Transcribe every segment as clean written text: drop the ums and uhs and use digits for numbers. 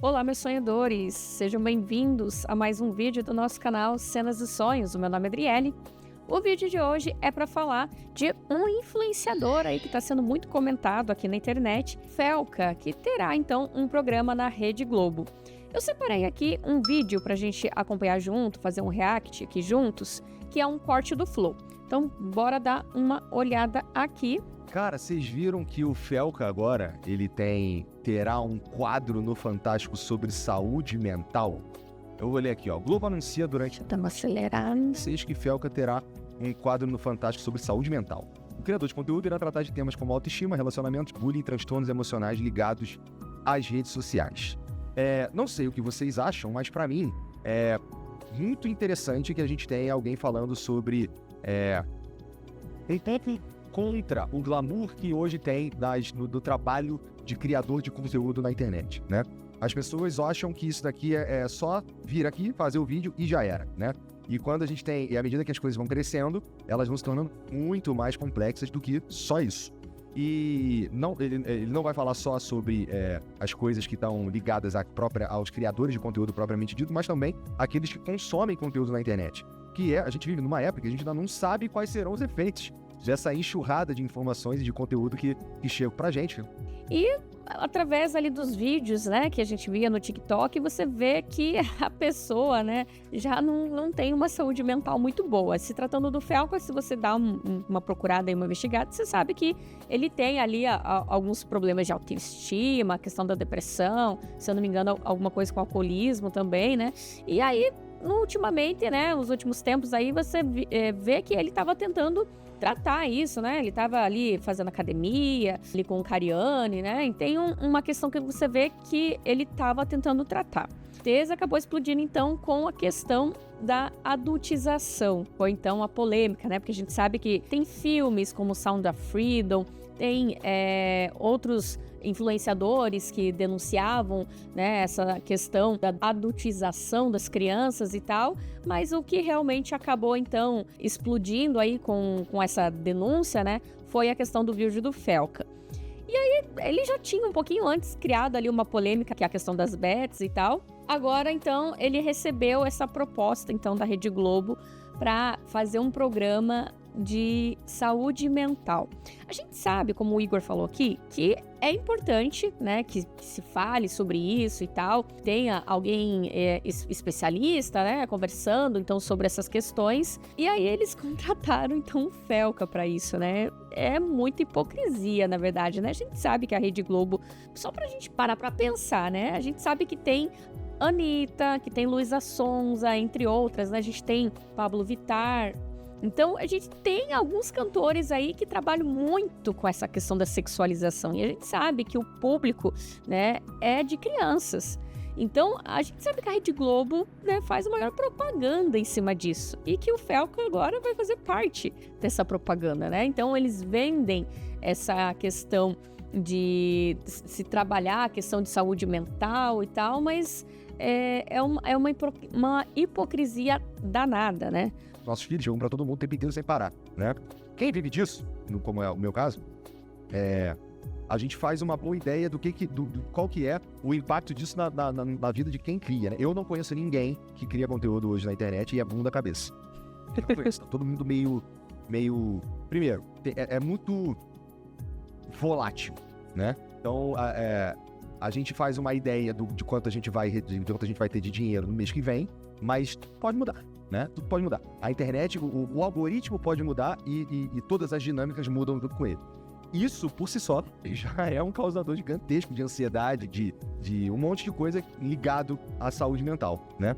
Olá, meus sonhadores! Sejam bem-vindos a mais um vídeo do nosso canal Cenas e Sonhos. O meu nome é Adriele. O vídeo de hoje é para falar de um influenciador aí que está sendo muito comentado aqui na internet, Felca, que terá então um programa na Rede Globo. Eu separei aqui um vídeo para a gente acompanhar junto, fazer um react aqui juntos, que é um corte do Flow. Então, bora dar uma olhada aqui. Cara, vocês viram que o Felca agora, ele terá um quadro no Fantástico sobre saúde mental? Eu vou ler aqui, ó. Globo anuncia durante... Estamos acelerando. Vocês que Felca terá um quadro no Fantástico sobre saúde mental. O criador de conteúdo irá tratar de temas como autoestima, relacionamentos, bullying e transtornos emocionais ligados às redes sociais. Não sei o que vocês acham, mas pra mim é muito interessante que a gente tenha alguém falando sobre... contra o glamour que hoje tem do trabalho de criador de conteúdo na internet, né? As pessoas acham que isso daqui é só vir aqui, fazer o vídeo e já era, né? E quando a gente e à medida que as coisas vão crescendo, elas vão se tornando muito mais complexas do que só isso. E ele não vai falar só sobre as coisas que estão ligadas aos criadores de conteúdo propriamente dito, mas também aqueles que consomem conteúdo na internet. A gente vive numa época que a gente ainda não sabe quais serão os efeitos dessa enxurrada de informações e de conteúdo que chega pra gente. E através ali dos vídeos, né, que a gente via no TikTok, você vê que a pessoa, né, já não tem uma saúde mental muito boa. Se tratando do Felca, se você dá uma procurada e uma investigada, você sabe que ele tem ali alguns problemas de autoestima, a questão da depressão, se eu não me engano, alguma coisa com alcoolismo também, né? E aí, ultimamente, né, nos últimos tempos aí, você vê que ele estava tentando tratar isso, né? Ele estava ali fazendo academia, ali com o Cariani, né? E tem uma questão que você vê que ele estava tentando tratar. A acabou explodindo, então, com a questão da adultização. Foi, então, a polêmica, né? Porque a gente sabe que tem filmes como Sound of Freedom, tem outros influenciadores que denunciavam, né, essa questão da adultização das crianças e tal, mas o que realmente acabou, então, explodindo aí com essa denúncia, né, foi a questão do vídeo do Felca. E aí, ele já tinha um pouquinho antes criado ali uma polêmica, que é a questão das bets e tal. Agora, então, ele recebeu essa proposta, então, da Rede Globo para fazer um programa de saúde mental. A gente sabe, como o Igor falou aqui, que é importante, né, que se fale sobre isso e tal, tenha alguém especialista, né, conversando, então, sobre essas questões. E aí eles contrataram, então, o Felca para isso, né? É muita hipocrisia, na verdade, né? A gente sabe que a Rede Globo, só pra gente parar pra pensar, né? A gente sabe que tem Anitta, que tem Luísa Sonza, entre outras, né? A gente tem Pablo Vittar. Então, a gente tem alguns cantores aí que trabalham muito com essa questão da sexualização. E a gente sabe que o público, né, é de crianças. Então, a gente sabe que a Rede Globo, né, faz a maior propaganda em cima disso. E que o Felca agora vai fazer parte dessa propaganda, né? Então, eles vendem essa questão de se trabalhar a questão de saúde mental e tal, mas é uma hipocrisia danada, né? Nossos filhos jogam pra todo mundo o tempo inteiro sem parar, né? Quem vive disso, como é o meu caso, a gente faz uma boa ideia do qual que é o impacto disso na vida de quem cria, né? Eu não conheço ninguém que cria conteúdo hoje na internet e é bunda cabeça. Eu não conheço, tá todo mundo meio... Primeiro, é muito volátil, né? Então, a gente faz uma ideia de quanto a gente vai ter de dinheiro no mês que vem, mas pode mudar, né? Tudo pode mudar. A internet, o algoritmo pode mudar e todas as dinâmicas mudam junto com ele. Isso, por si só, já é um causador gigantesco de ansiedade, de um monte de coisa ligado à saúde mental, né?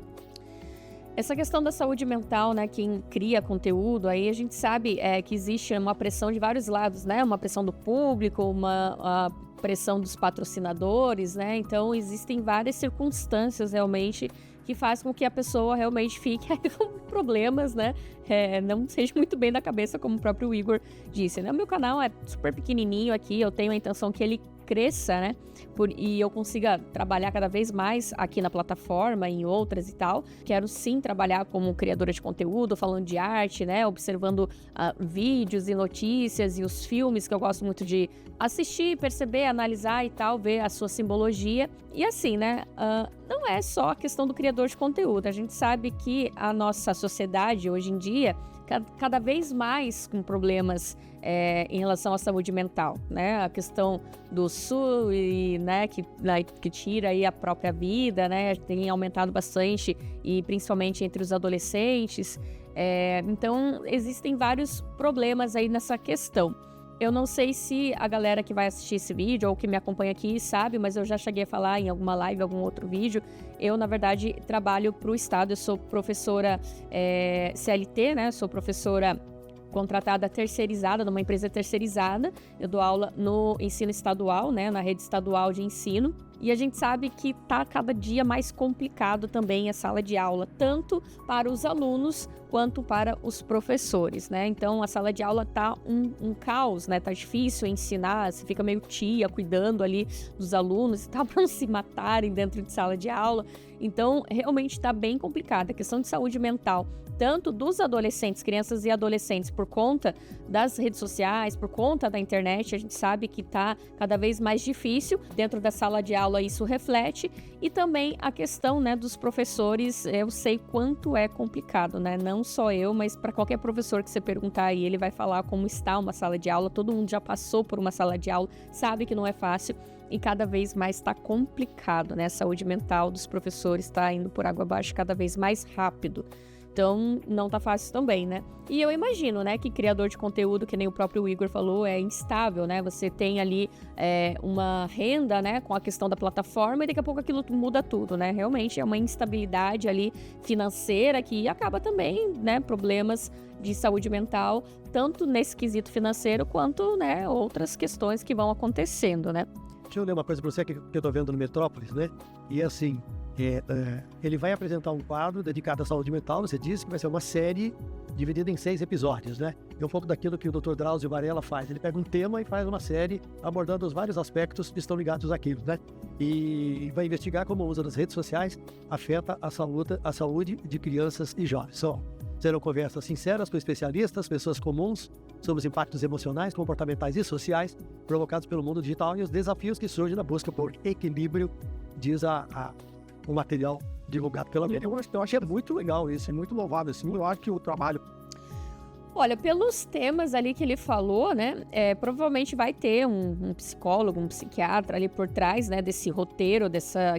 Essa questão da saúde mental, né, quem cria conteúdo, aí a gente sabe que existe uma pressão de vários lados, né, uma pressão do público, uma pressão dos patrocinadores, né, então existem várias circunstâncias realmente que faz com que a pessoa realmente fique com problemas, né, não seja muito bem da cabeça, como o próprio Igor disse, né, o meu canal é super pequenininho aqui, eu tenho a intenção que ele cresça, né? E eu consiga trabalhar cada vez mais aqui na plataforma, em outras e tal. Quero sim trabalhar como criadora de conteúdo, falando de arte, né? Observando vídeos e notícias e os filmes que eu gosto muito de assistir, perceber, analisar e tal, ver a sua simbologia. E assim, né, não é só a questão do criador de conteúdo. A gente sabe que a nossa sociedade, hoje em dia, cada vez mais com problemas em relação à saúde mental, né? A questão do SUS, né, que tira aí a própria vida, né? Tem aumentado bastante, e principalmente entre os adolescentes. Então, existem vários problemas aí nessa questão. Eu não sei se a galera que vai assistir esse vídeo ou que me acompanha aqui sabe, mas eu já cheguei a falar em alguma live, algum outro vídeo. Eu, na verdade, trabalho para o Estado. Eu sou professora CLT, né? Sou professora contratada terceirizada, numa empresa terceirizada. Eu dou aula no ensino estadual, né? Na rede estadual de ensino. E a gente sabe que está cada dia mais complicado também a sala de aula, tanto para os alunos quanto para os professores, né? Então, a sala de aula tá um caos, né? Tá difícil ensinar, você fica meio tia cuidando ali dos alunos, tá para não se matarem dentro de sala de aula. Então, realmente está bem complicada a questão de saúde mental, tanto dos adolescentes, crianças e adolescentes, por conta das redes sociais, por conta da internet. A gente sabe que está cada vez mais difícil. Dentro da sala de aula isso reflete. E também a questão, né, dos professores. Eu sei quanto é complicado, né? Não só eu, mas para qualquer professor que você perguntar aí, ele vai falar como está uma sala de aula. Todo mundo já passou por uma sala de aula, sabe que não é fácil. E cada vez mais está complicado, né? A saúde mental dos professores está indo por água abaixo cada vez mais rápido. Então, não tá fácil também, né? E eu imagino, né, que criador de conteúdo, que nem o próprio Igor falou, é instável, né? Você tem ali uma renda, né, com a questão da plataforma, e daqui a pouco aquilo muda tudo, né? Realmente é uma instabilidade ali financeira que acaba também, né, problemas de saúde mental, tanto nesse quesito financeiro quanto, né, outras questões que vão acontecendo, né? Deixa eu ler uma coisa pra você que eu tô vendo no Metrópolis, né? E assim, ele vai apresentar um quadro dedicado à saúde mental. Você disse que vai ser uma série dividida em 6 episódios, né? É um pouco daquilo que o Dr. Drauzio Varela faz. Ele pega um tema e faz uma série abordando os vários aspectos que estão ligados àquilo, né? E vai investigar como o uso das redes sociais afeta a saúde de crianças e jovens. Serão conversas sinceras com especialistas, pessoas comuns, sobre os impactos emocionais, comportamentais e sociais provocados pelo mundo digital e os desafios que surgem na busca por equilíbrio, diz o material divulgado pela mídia. Eu achei muito legal isso, é muito louvável, assim. Eu acho que o trabalho... Olha, pelos temas ali que ele falou, né, provavelmente vai ter um psicólogo, um psiquiatra ali por trás, né, desse roteiro,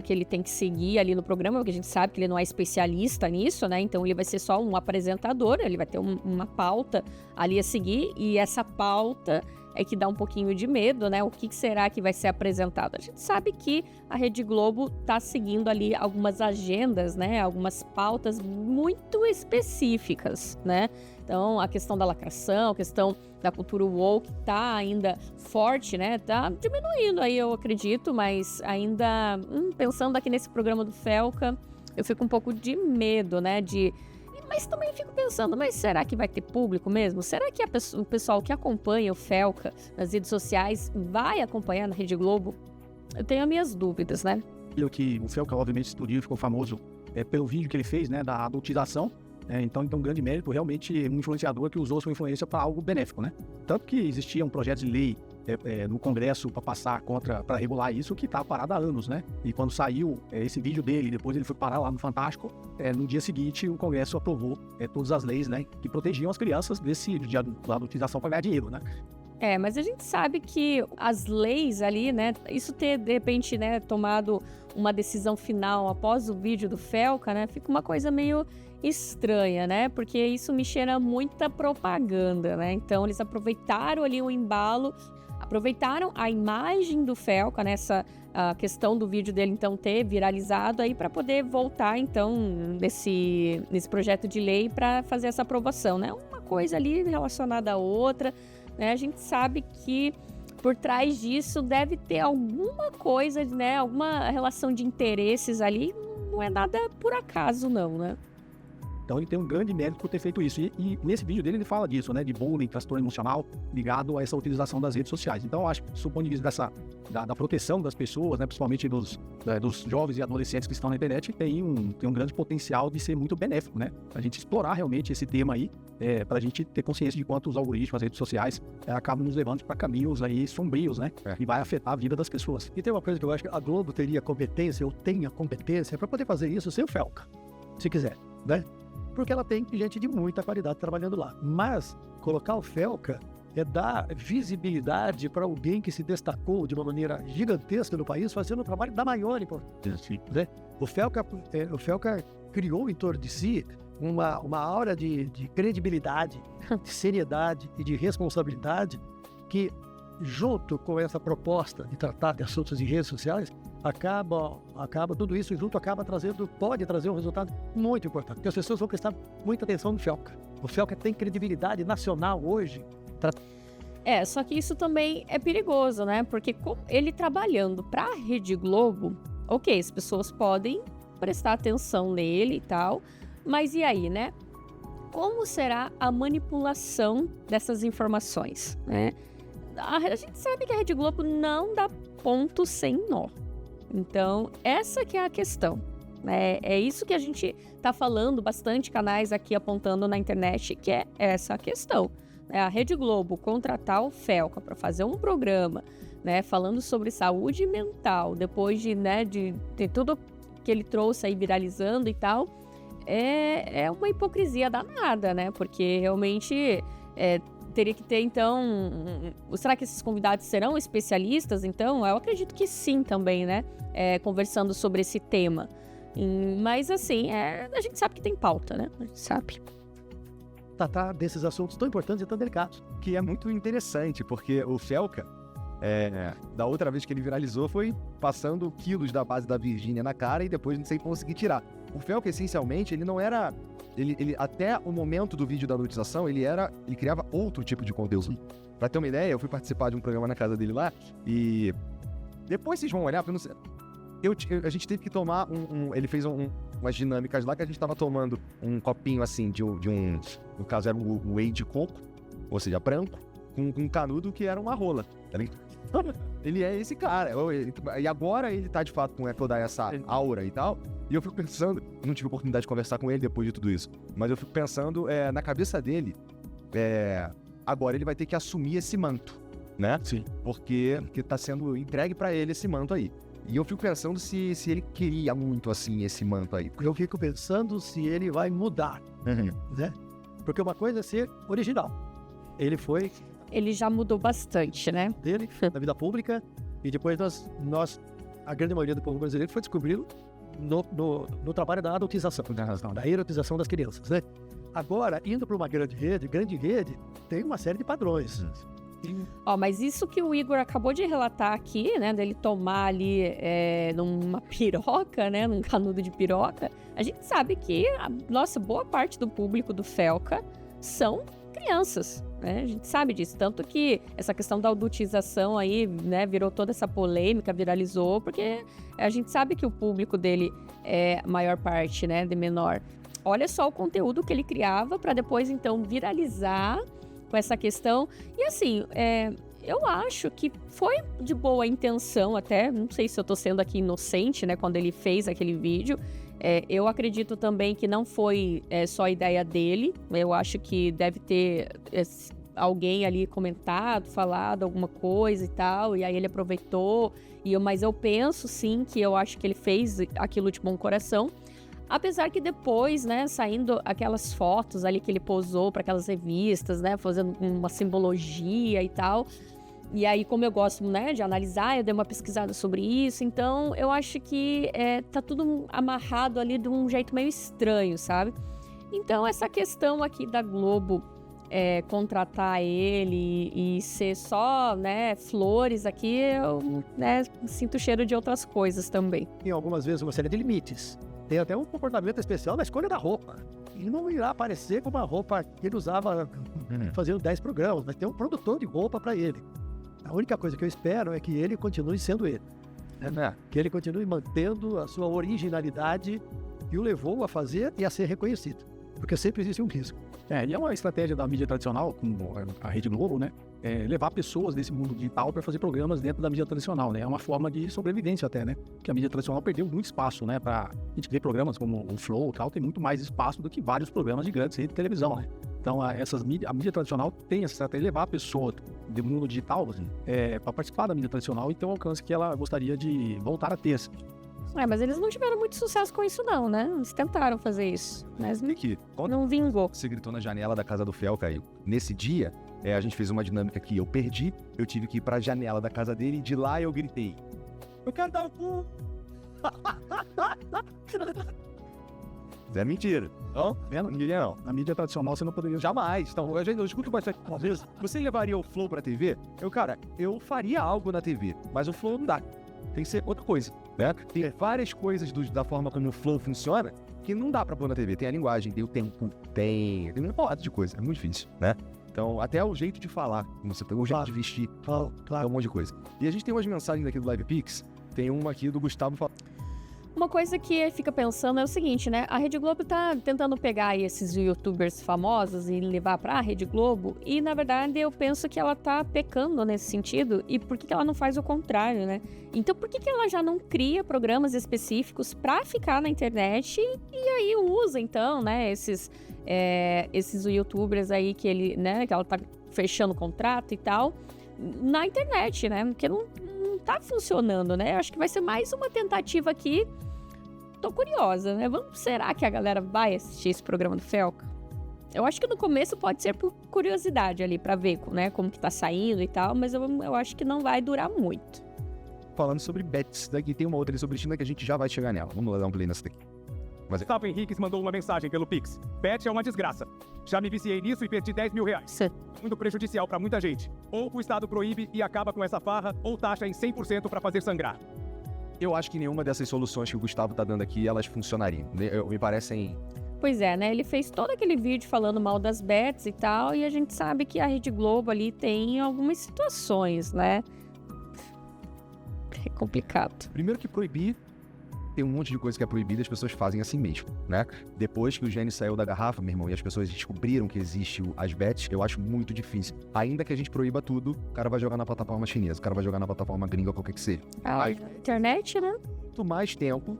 que ele tem que seguir ali no programa, porque a gente sabe que ele não é especialista nisso, né, então ele vai ser só um apresentador, ele vai ter uma pauta ali a seguir, e essa pauta é que dá um pouquinho de medo, né? O que será que vai ser apresentado? A gente sabe que a Rede Globo está seguindo ali algumas agendas, né? Algumas pautas muito específicas, né? Então, a questão da lacração, a questão da cultura woke tá ainda forte, né? Tá diminuindo aí, eu acredito, mas ainda, pensando aqui nesse programa do Felca, eu fico um pouco de medo, né? Mas também fico pensando, mas será que vai ter público mesmo? Será que o pessoal que acompanha o Felca nas redes sociais vai acompanhar na Rede Globo? Eu tenho as minhas dúvidas, né? Que o Felca, obviamente, estudou, ficou famoso pelo vídeo que ele fez, né, da adultização. Então, um grande mérito, realmente, um influenciador que usou sua influência para algo benéfico, né? Tanto que existia um projeto de lei no Congresso para passar para regular isso, que está parado há anos, né? E quando saiu esse vídeo dele, depois ele foi parar lá no Fantástico, no dia seguinte o Congresso aprovou todas as leis, né, que protegiam as crianças da adultização para ganhar dinheiro, né? Mas a gente sabe que as leis ali, né, isso ter, de repente, né, tomado uma decisão final após o vídeo do Felca, né, fica uma coisa meio estranha, né, porque isso me cheira muita propaganda, né, então eles aproveitaram ali o embalo, aproveitaram a imagem do Felca, né, a questão do vídeo dele, então, ter viralizado aí para poder voltar, então, nesse projeto de lei para fazer essa aprovação, né, uma coisa ali relacionada à outra, né, a gente sabe que por trás disso deve ter alguma coisa, né, alguma relação de interesses ali, não é nada por acaso não, né? Então ele tem um grande mérito por ter feito isso. E nesse vídeo dele ele fala disso, né? De bullying, transtorno emocional ligado a essa utilização das redes sociais. Então eu acho que, do ponto de vista da proteção das pessoas, né? Principalmente dos jovens e adolescentes que estão na internet, tem um grande potencial de ser muito benéfico, né? A gente explorar realmente esse tema aí, para a gente ter consciência de quanto os algoritmos, as redes sociais, acabam nos levando para caminhos aí sombrios, né? E vai afetar a vida das pessoas. E tem uma coisa que eu acho que a Globo teria competência, ou tem a competência, para poder fazer isso sem o Felca, se quiser, né? Porque ela tem gente de muita qualidade trabalhando lá. Mas colocar o Felca é dar visibilidade para alguém que se destacou de uma maneira gigantesca no país, fazendo um trabalho da maior importância, né? O Felca criou em torno de si uma aura de credibilidade, de seriedade e de responsabilidade que, junto com essa proposta de tratar de assuntos de redes sociais, acaba tudo isso junto, pode trazer um resultado muito importante, porque as pessoas vão prestar muita atenção no Felca. O Felca tem credibilidade nacional hoje. Só que isso também é perigoso, né? Porque ele trabalhando para a Rede Globo, ok, as pessoas podem prestar atenção nele e tal, mas e aí, né? Como será a manipulação dessas informações, né? A gente sabe que a Rede Globo não dá ponto sem nó. Então, essa que é a questão, né? É isso que a gente tá falando, bastante canais aqui apontando na internet, que é essa a questão. A Rede Globo contratar o Felca para fazer um programa, né, falando sobre saúde mental, depois de ter tudo que ele trouxe aí viralizando e tal, é uma hipocrisia danada, né? Porque realmente teria que ter, então... Será que esses convidados serão especialistas, então? Eu acredito que sim também, né? Conversando sobre esse tema. Mas, assim, a gente sabe que tem pauta, né? A gente sabe. Tratar desses assuntos tão importantes e tão delicados. Que é muito interessante, porque o Felca, da outra vez que ele viralizou, foi passando quilos da base da Virgínia na cara e depois sem conseguir tirar. O Felca, essencialmente, ele não era... Ele até o momento do vídeo da adultização, ele criava outro tipo de conteúdo. Pra ter uma ideia, eu fui participar de um programa na casa dele lá, e depois vocês vão olhar, porque eu não sei... a gente teve que tomar ele fez umas dinâmicas lá que a gente tava tomando um copinho assim de um no caso era um whey de coco, ou seja, branco, com um canudo que era uma rola, tá ligado? Ele é esse cara, e agora ele tá de fato com toda essa aura e tal, e eu fico pensando, não tive oportunidade de conversar com ele depois de tudo isso, mas eu fico pensando na cabeça dele, agora ele vai ter que assumir esse manto, né? Sim. Porque tá sendo entregue pra ele esse manto aí. E eu fico pensando se ele queria muito, assim, esse manto aí. Eu fico pensando se ele vai mudar, né? Porque uma coisa é ser original. Ele já mudou bastante, né? Dele, na vida pública, e depois a grande maioria do povo brasileiro foi descobrindo no trabalho da adultização, da erotização das crianças, né? Agora, indo para uma grande rede tem uma série de padrões. Mas isso que o Igor acabou de relatar aqui, né, dele tomar ali numa piroca, né, num canudo de piroca, a gente sabe que boa parte do público do Felca são crianças, né, a gente sabe disso, tanto que essa questão da adultização aí, né, virou toda essa polêmica, viralizou, porque a gente sabe que o público dele é a maior parte, né, de menor. Olha só o conteúdo que ele criava para depois, então, viralizar com essa questão. E assim, eu acho que foi de boa intenção até, não sei se eu tô sendo aqui inocente, né, quando ele fez aquele vídeo. Eu acredito também que não foi só ideia dele, eu acho que deve ter alguém ali comentado, falado alguma coisa e tal, e aí ele aproveitou, mas eu penso sim que eu acho que ele fez aquilo de bom coração. Apesar que depois, né, saindo aquelas fotos ali que ele posou para aquelas revistas, né, fazendo uma simbologia e tal. E aí, como eu gosto, né, de analisar, eu dei uma pesquisada sobre isso. Então, eu acho que tá tudo amarrado ali de um jeito meio estranho, sabe? Então, essa questão aqui da Globo contratar ele e ser só, né, flores aqui, eu, né, sinto o cheiro de outras coisas também. Tem algumas vezes uma série de limites. Tem até um comportamento especial na escolha da roupa. Ele não irá aparecer com uma roupa que ele usava fazendo 10 programas, mas tem um produtor de roupa para ele. A única coisa que eu espero é que ele continue sendo ele. Que ele continue mantendo a sua originalidade que o levou a fazer e a ser reconhecido. porque sempre existe um risco. E é uma estratégia da mídia tradicional, como a Rede Globo, né? Levar pessoas desse mundo digital para fazer programas dentro da mídia tradicional, né? É uma forma de sobrevivência até, né? Porque a mídia tradicional perdeu muito espaço, né? Pra gente ver programas como o Flow e tal, tem muito mais espaço do que vários programas gigantes aí de televisão, né? Então, a mídia tradicional tem essa estratégia de levar a pessoa do mundo digital, assim, para participar da mídia tradicional e ter um alcance que ela gostaria de voltar a ter, assim. Mas eles não tiveram muito sucesso com isso não, né? Eles tentaram fazer isso, mas Aqui, não vingou. você gritou na janela da casa do Fel, Caio. Nesse dia, a gente fez uma dinâmica que eu perdi, eu tive que ir pra janela da casa dele e de lá eu gritei: eu quero dar o cu! Isso é mentira. Não? Vendo? Ninguém não. Na mídia tradicional você não poderia... Jamais. Então, eu escuto bastante. Às vezes, você levaria o Flow pra TV? Eu faria algo na TV, mas o Flow não dá. Tem que ser outra coisa, né? Tem várias coisas da forma como o Flow funciona que não dá pra pôr na TV. Tem a linguagem, tem o tempo, tem uma porrada de coisa. É muito difícil, né? Então, até o jeito de falar, o jeito de vestir, é um monte de coisa. E a gente tem umas mensagens aqui do Live Pix. Tem uma aqui do Gustavo falando. Uma coisa que fica pensando é o seguinte, né? A Rede Globo tá tentando pegar aí esses youtubers famosos e levar pra Rede Globo. E, na verdade, eu penso que ela tá pecando nesse sentido. E por que ela não faz o contrário, né? Então, por que ela já não cria programas específicos pra ficar na internet e aí usa, então, né? Esses youtubers aí que ela tá fechando contrato e tal na internet, né? Porque não tá funcionando, né? Eu acho que vai ser mais uma tentativa aqui. Tô curiosa, né? Será que a galera vai assistir esse programa do Felca? Eu acho que no começo pode ser por curiosidade ali, pra ver, né, como que tá saindo e tal, mas eu acho que não vai durar muito. Falando sobre bets, daqui tem uma outra ali sobre China que a gente já vai chegar nela. Vamos lá dar um play nessa daqui. Gustavo Henriques mandou uma mensagem pelo Pix. Bet é uma desgraça. Já me viciei nisso e perdi 10 mil reais. Muito prejudicial pra muita gente. Ou o Estado proíbe e acaba com essa farra, ou taxa em 100% pra fazer sangrar. Eu acho que nenhuma dessas soluções que o Gustavo tá dando aqui, elas funcionariam. Me parecem... Pois é, né? Ele fez todo aquele vídeo falando mal das bets e tal, e a gente sabe que a Rede Globo ali tem algumas situações, né? É complicado. Primeiro que proibir, tem um monte de coisa que é proibida e as pessoas fazem assim mesmo, né? Depois que o gene saiu da garrafa, meu irmão, e as pessoas descobriram que existe as bets, eu acho muito difícil. Ainda que a gente proíba tudo, o cara vai jogar na plataforma chinesa, o cara vai jogar na plataforma gringa, qualquer que seja. A internet, né? Muito mais tempo,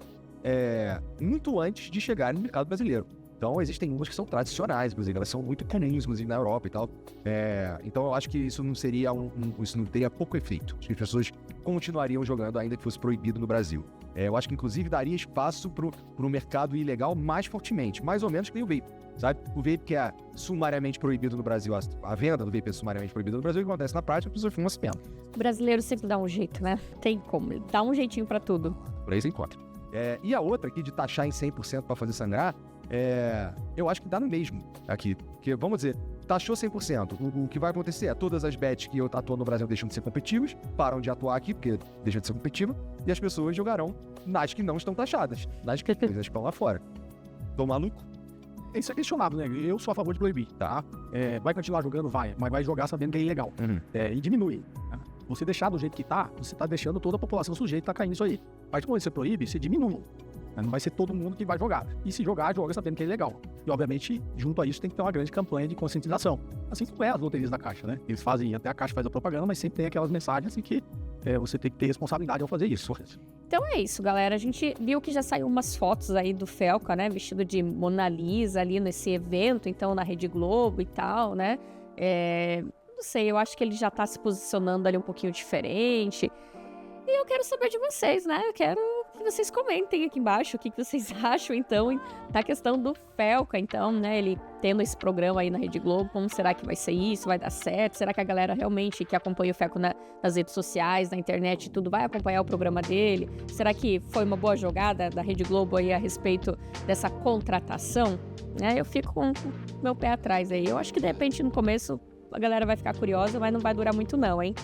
muito antes de chegar no mercado brasileiro. Então, existem umas que são tradicionais, inclusive, elas são muito comuns, inclusive, na Europa e tal. Então, eu acho que isso não seria isso não teria pouco efeito. Acho que as pessoas continuariam jogando ainda que fosse proibido no Brasil. Eu acho que, inclusive, daria espaço pro mercado ilegal mais fortemente, mais ou menos que nem o vape, sabe? O vape que é sumariamente proibido no Brasil, a venda do vape é sumariamente proibida no Brasil, o que acontece na prática, as pessoas fumam se pena. O brasileiro sempre dá um jeito, né? Tem como, ele dá um jeitinho pra tudo. Por aí você encontra. E a outra aqui de taxar em 100% pra fazer sangrar, eu acho que dá no mesmo aqui. Porque, vamos dizer, taxou 100%. O que vai acontecer é todas as bets que atuam no Brasil deixam de ser competitivas, param de atuar aqui porque deixam de ser competitiva, e as pessoas jogarão nas que não estão taxadas, nas que estão lá fora. Tô maluco? Isso é questionável, né? Eu sou a favor de proibir, tá? Vai continuar jogando? Vai. Mas vai jogar sabendo que é ilegal. E diminui. Né? Você deixar do jeito que tá, você tá deixando toda a população sujeita a cair nisso aí. A partir do momento que você proíbe, você diminui. Não vai ser todo mundo que vai jogar. E se jogar, joga sabendo que é ilegal. E, obviamente, junto a isso, tem que ter uma grande campanha de conscientização. Assim como as loterias da Caixa, né? Eles fazem, até a Caixa faz a propaganda, mas sempre tem aquelas mensagens assim que você tem que ter responsabilidade ao fazer isso. Então é isso, galera. A gente viu que já saiu umas fotos aí do Felca, né? Vestido de Mona Lisa ali nesse evento, então, na Rede Globo e tal, né? Não sei, eu acho que ele já tá se posicionando ali um pouquinho diferente. E eu quero saber de vocês, né? Eu quero que vocês comentem aqui embaixo o que vocês acham, então, da questão do Felca, então, né? Ele tendo esse programa aí na Rede Globo, como será que vai ser isso? Vai dar certo? Será que a galera realmente que acompanha o Felca nas redes sociais, na internet e tudo, vai acompanhar o programa dele? Será que foi uma boa jogada da Rede Globo aí a respeito dessa contratação? Eu fico com o meu pé atrás aí. Eu acho que, de repente, no começo, a galera vai ficar curiosa, mas não vai durar muito não, hein?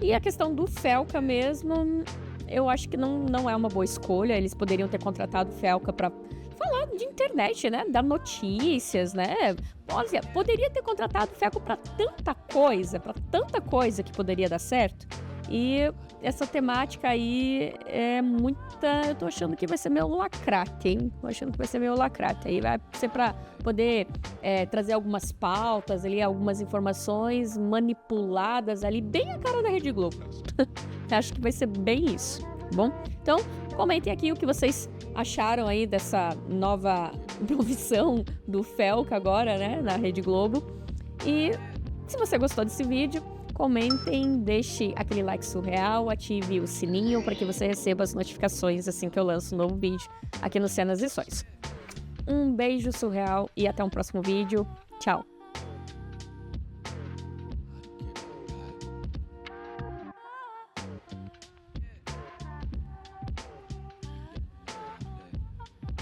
E a questão do Felca mesmo, eu acho que não é uma boa escolha. Eles poderiam ter contratado o Felca para falar de internet, né? Dar notícias, né? Olha, poderia ter contratado o Felca para tanta coisa que poderia dar certo. E essa temática aí é muita... Eu tô achando que vai ser meio lacrate, hein? Tô achando que vai ser meio lacrate. Aí vai ser pra poder trazer algumas pautas ali, algumas informações manipuladas ali, bem a cara da Rede Globo. Acho que vai ser bem isso, tá bom? Então, comentem aqui o que vocês acharam aí dessa nova profissão do Felca agora, né, na Rede Globo. E se você gostou desse vídeo, comentem, deixe aquele like surreal, ative o sininho para que você receba as notificações assim que eu lanço um novo vídeo aqui no Cenas e Sonhos. Um beijo surreal e até um próximo vídeo. Tchau!